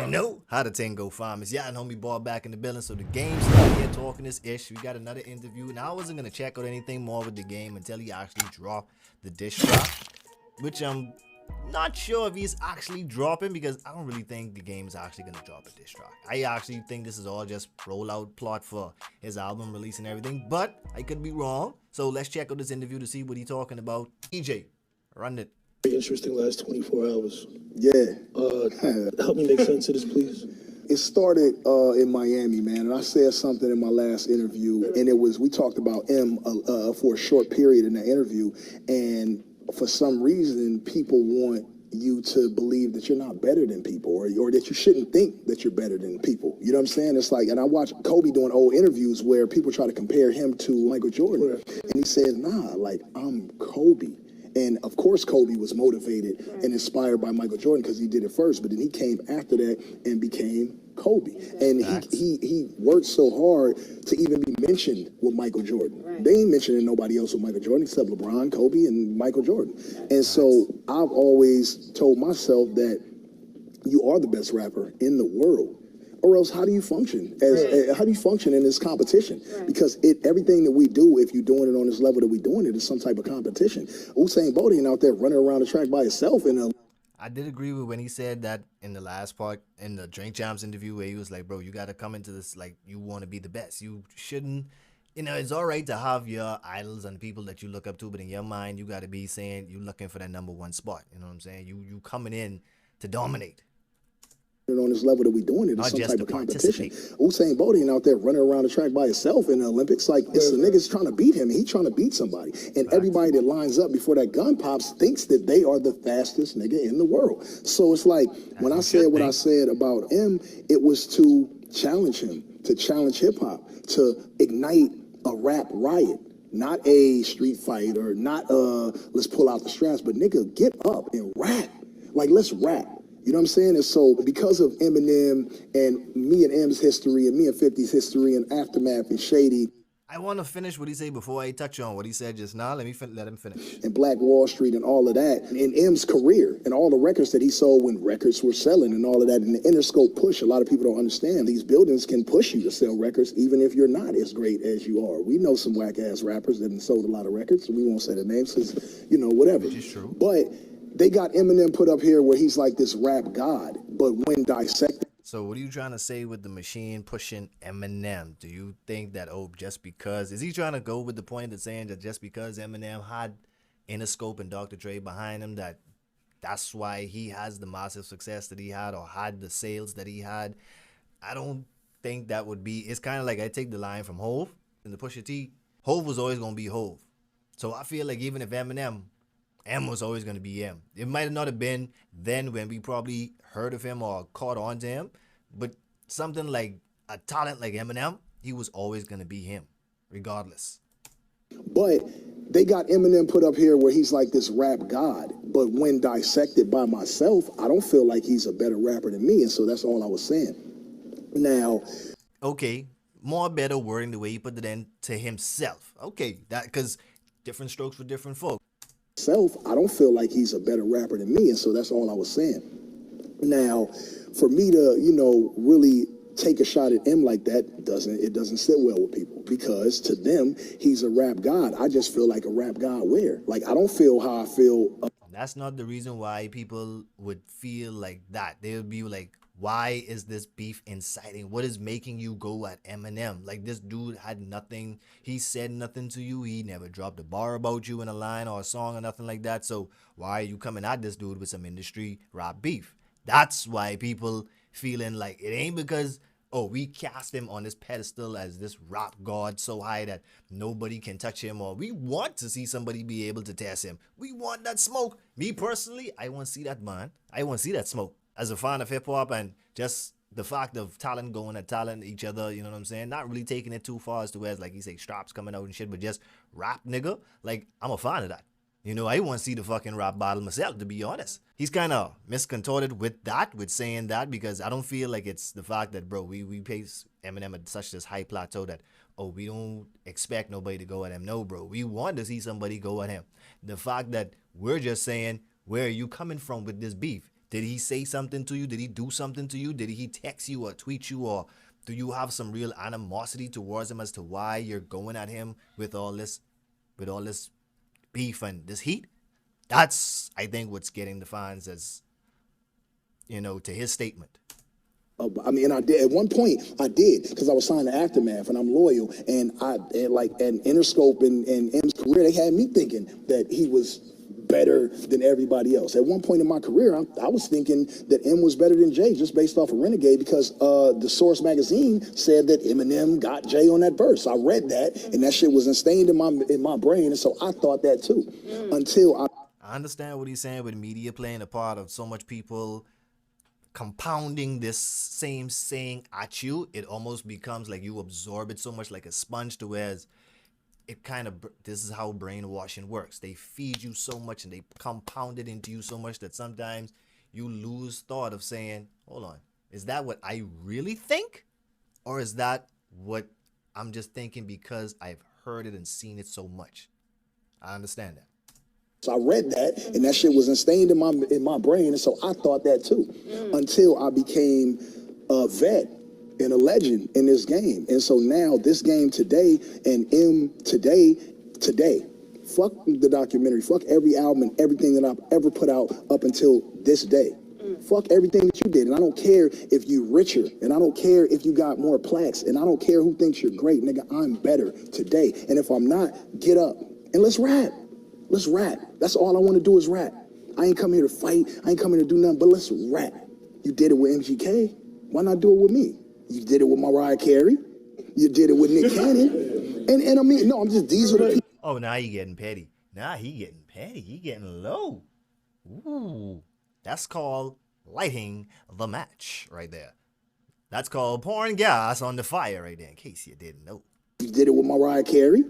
already know how the thing go, fam. It's yeah, and homie ball back in the building. So the game's still here talking this ish. We got another interview. Now I wasn't gonna check out anything more with the game until he actually dropped the dish track, which I'm not sure if he's actually dropping because I don't really think the game is actually gonna drop a diss track. I actually think this is all just rollout plot for his album release and everything, but I could be wrong. So let's check out this interview to see what he's talking about. EJ, run it. Very interesting last 24 hours. Yeah. Help me make sense of this, please. It started in Miami, man, and I said something in my last interview, and we talked about M for a short period in the interview, and for some reason, people want you to believe that you're not better than people, or that you shouldn't think that you're better than people. You know what I'm saying? It's like, and I watch Kobe doing old interviews where people try to compare him to Michael Jordan, and he says, nah, like, I'm Kobe. And of course, Kobe was motivated and inspired by Michael Jordan because he did it first. But then he came after that and became Kobe. And he worked so hard to even be mentioned with Michael Jordan. They ain't mentioning nobody else with Michael Jordan except LeBron, Kobe, and Michael Jordan. And so I've always told myself that you are the best rapper in the world. Or else, how do you function? How do you function in this competition? Because everything that we do, if you're doing it on this level that we're doing it, is some type of competition. Usain Bolt ain't out there running around the track by himself. I did agree with when he said that in the last part in the Drink Champs interview where he was like, bro, you got to come into this like you want to be the best. You shouldn't, it's all right to have your idols and people that you look up to, but in your mind, you got to be saying you're looking for that number one spot. You know what I'm saying? You coming in to dominate. On this level that we're doing it, it's some type of competition. Usain Bolt ain't out there running around the track by himself in the Olympics. Like, it's the niggas trying to beat him, and he's trying to beat somebody. And everybody that lines up before that gun pops thinks that they are the fastest nigga in the world. So it's like, when I said what I said about M, it was to challenge him, to challenge hip-hop, to ignite a rap riot. Not a street fight or not let's pull out the straps, but nigga, get up and rap. Like, let's rap. You know what I'm saying? And so because of Eminem and me and M's history and me and 50's history and Aftermath and Shady. I want to finish what he said before I touch on what he said just now. Let him finish. And Black Wall Street and all of that. And M's career and all the records that he sold when records were selling and all of that. And the Interscope push, a lot of people don't understand. These buildings can push you to sell records even if you're not as great as you are. We know some whack-ass rappers that have sold a lot of records. We won't say their names because, whatever. Which is true. But they got Eminem put up here where he's like this rap god, but when dissected. So what are you trying to say with the machine pushing Eminem? Do you think that, just because, is he trying to go with the point of saying that just because Eminem had Interscope and Dr. Dre behind him, that's why he has the massive success that he had or had the sales that he had? I don't think that would be, it's kind of like I take the line from Hov and the Pusha T. Hov was always going to be Hov. So I feel like even if Eminem, M was always going to be M. It might not have been then when we probably heard of him or caught on to him, but something like a talent like Eminem, he was always going to be him, regardless. But they got Eminem put up here where he's like this rap god, but when dissected by myself, I don't feel like he's a better rapper than me, and so that's all I was saying. Now, okay, more better wording the way he put it in to himself. Okay, that because different strokes for different folks. I don't feel like he's a better rapper than me, and so that's all I was saying. Now, for me to, really take a shot at M like that doesn't sit well with people because to them, he's a rap god. I just feel like a rap god where? Like, I don't feel how I feel. That's not the reason why people would feel like that. They would be like, why is this beef inciting? What is making you go at Eminem? Like, this dude had nothing. He said nothing to you. He never dropped a bar about you in a line or a song or nothing like that. So why are you coming at this dude with some industry rap beef? That's why people feeling like it ain't because, we cast him on this pedestal as this rap god so high that nobody can touch him, or we want to see somebody be able to test him. We want that smoke. Me personally, I want to see that, man. I want to see that smoke. As a fan of hip-hop and just the fact of talent going at talent each other, you know what I'm saying? Not really taking it too far as to where, like he say, straps coming out and shit, but just rap, nigga. Like, I'm a fan of that. I want to see the fucking rap battle myself, to be honest. He's kind of miscontorted with saying that, because I don't feel like it's the fact that, bro, we place Eminem at such this high plateau that, we don't expect nobody to go at him. No, bro, we want to see somebody go at him. The fact that we're just saying, where are you coming from with this beef? Did he say something to you? Did he do something to you? Did he text you or tweet you, or do you have some real animosity towards him as to why you're going at him with all this beef and this heat? That's, I think, what's getting the fans as, to his statement. I mean, and I did at one point. I did because I was signed to Aftermath, and I'm loyal. And Interscope and M's career, they had me thinking that he was better than everybody else. At one point in my career, I was thinking that M was better than Jay just based off of Renegade because the Source magazine said that Eminem got Jay on that verse. I read that, and that shit was instained in my brain, and so I thought that too. Until I understand what he's saying with media playing a part of so much people compounding this same saying at you. It almost becomes like you absorb it so much like a sponge to where it kind of, this is how brainwashing works. They feed you so much and they compound it into you so much that sometimes you lose thought of saying, hold on, is that what I really think? Or is that what I'm just thinking because I've heard it and seen it so much? I understand that. So I read that, and that shit was instained in my brain, and so I thought that too, until I became a vet and a legend in this game. And so now this game today and M today, fuck the documentary, fuck every album and everything that I've ever put out up until this day. Fuck everything that you did, and I don't care if you richer, and I don't care if you got more plaques, and I don't care who thinks you're great, nigga. I'm better today, and if I'm not, get up and let's rap. Let's rap. That's all I want to do is rap. I ain't come here to fight. I ain't come here to do nothing, but let's rap. You did it with MGK. Why not do it with me? You did it with Mariah Carey. You did it with Nick Cannon. And I mean, no, I'm just, these are the people. Oh, now he getting petty. Now he getting petty. He getting low. Ooh. That's called lighting the match right there. That's called pouring gas on the fire right there, in case you didn't know. You did it with Mariah Carey.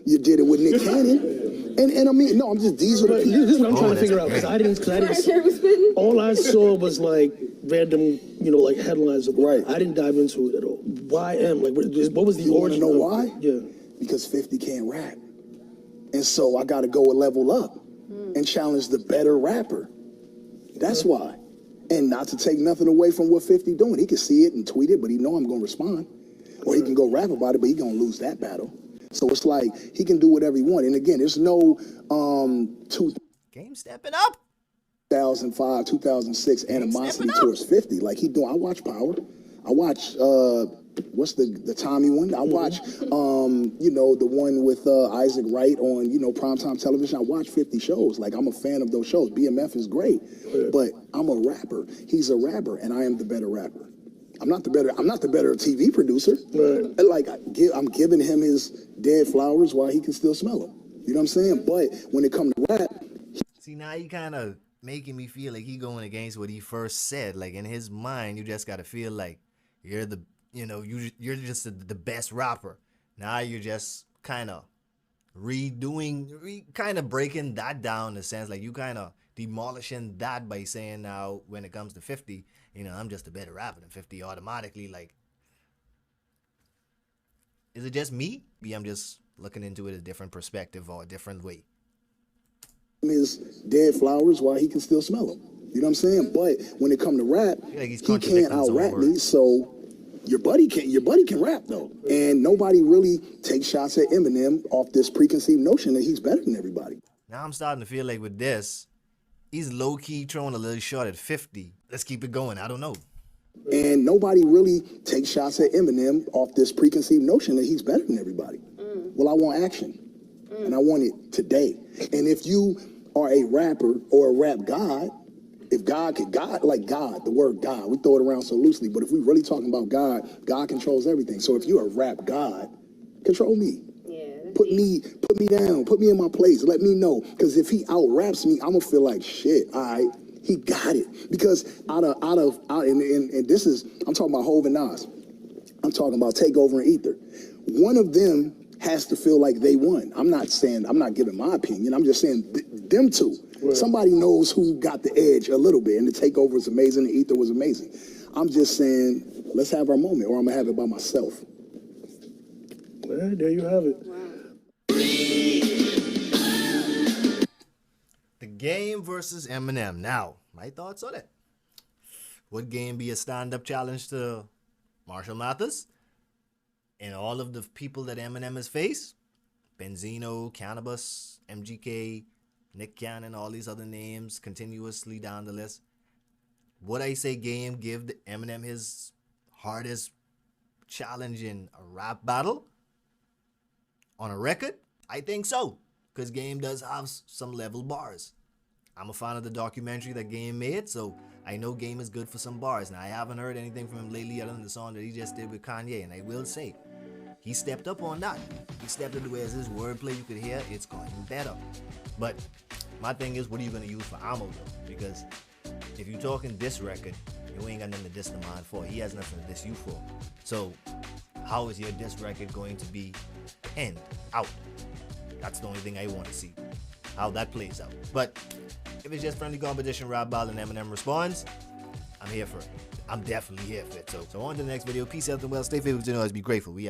You did it with Nick Cannon. And I mean, no, I'm just, these are the people. This is what I'm trying to figure out, because I didn't, all I saw was like random, like headlines. Right. I didn't dive into it at all. Why M? Like, what was the You want to origin? know why? Yeah. Because 50 can't rap. And so I got to go a level up and challenge the better rapper. That's why. And not to take nothing away from what 50 doing. He can see it and tweet it, but he know I'm going to respond. Or he can go rap about it, but he going to lose that battle. So it's like he can do whatever he wants. And again, there's no Game stepping up. 2005, 2006 animosity towards 50. Like he doing. I watch Power. I watch what's the Tommy one? I watch the one with Isaac Wright on primetime television. I watch 50 shows. Like I'm a fan of those shows. BMF is great, but I'm a rapper. He's a rapper, and I am the better rapper. I'm not the better TV producer. Right. Like I'm giving him his dead flowers while he can still smell them. You know what I'm saying? But when it comes to rap, see, now you kind of making me feel like he going against what he first said. Like in his mind, you just gotta feel like you're you're just the best rapper. Now you're just kind of kind of breaking that down in a sense. Like you kind of demolishing that by saying now when it comes to 50, I'm just a better rapper than 50 automatically. Like, is it just me? Maybe I'm just looking into it a different perspective or a different way. His dead flowers while he can still smell them. You know what I'm saying? But when it comes to rap, like he can't out-rap me. So your buddy can rap though, and nobody really takes shots at Eminem off this preconceived notion that he's better than everybody. Now I'm starting to feel like with this, he's low-key throwing a little shot at 50. Let's keep it going. I don't know. And nobody really takes shots at Eminem off this preconceived notion that he's better than everybody. Well, I want action, and I want it today. And if you are a rapper or a rap god, if God, like God, the word God, we throw it around so loosely, but if we really talking about God, God controls everything. So if you're a rap god, control me. Put me down, put me in my place, let me know. Because if he out-raps me, I'm gonna feel like shit, all right, he got it. Because and this is, I'm talking about Hov and Nas. I'm talking about Takeover and Ether. One of them has to feel like they won. I'm not giving my opinion. I'm just saying them two. Right. Somebody knows who got the edge a little bit, and the Takeover was amazing, the Ether was amazing. I'm just saying, let's have our moment, or I'm gonna have it by myself. Well, there you have it. Wow. The Game versus Eminem. Now, my thoughts on it. Would Game be a stand-up challenge to Marshall Mathers? And all of the people that Eminem has faced? Benzino, Cannabis, MGK, Nick Cannon, all these other names continuously down the list. Would I say Game give Eminem his hardest challenge in a rap battle on a record? I think so, because Game does have some level bars. I'm a fan of the documentary that Game made, so I know Game is good for some bars. Now, I haven't heard anything from him lately other than the song that he just did with Kanye, and I will say, he stepped up on that. He stepped up the way as his wordplay you could hear, it's gotten better. But my thing is, what are you going to use for ammo, though? Because if you're talking this record, you ain't got nothing to diss the man for. He has nothing to diss you for. So how is your diss record going to be end out? That's the only thing I want to see, how that plays out. But if it's just friendly competition, rap battle, and Eminem responds, I'm here for it. I'm definitely here for it. So on to the next video. Peace, health, and well. Stay faithful to know us. Be grateful. We out.